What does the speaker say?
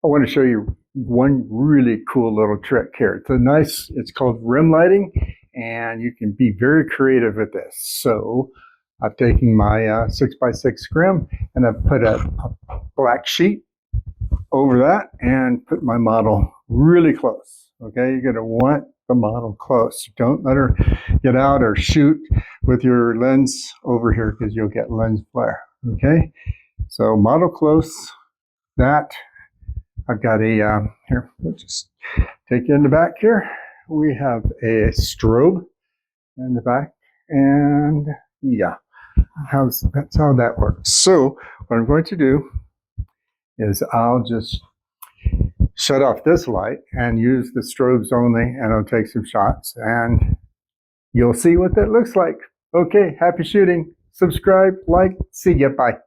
I want to show you one really cool little trick here. It's called rim lighting, and you can be very creative with this. So I've taken my 6x6 scrim and I've put a black sheet over that and put my model really close. Okay, you're going to want the model close. Don't let her get out or shoot with your lens over here because you'll get lens flare. Okay, so model close. That I've got a, here, we'll just take you in the back here. We have a strobe in the back, and yeah, that's how that works. So what I'm going to do is I'll just shut off this light and use the strobes only, and I'll take some shots, and you'll see what that looks like. Okay, happy shooting. Subscribe, like, see ya, bye.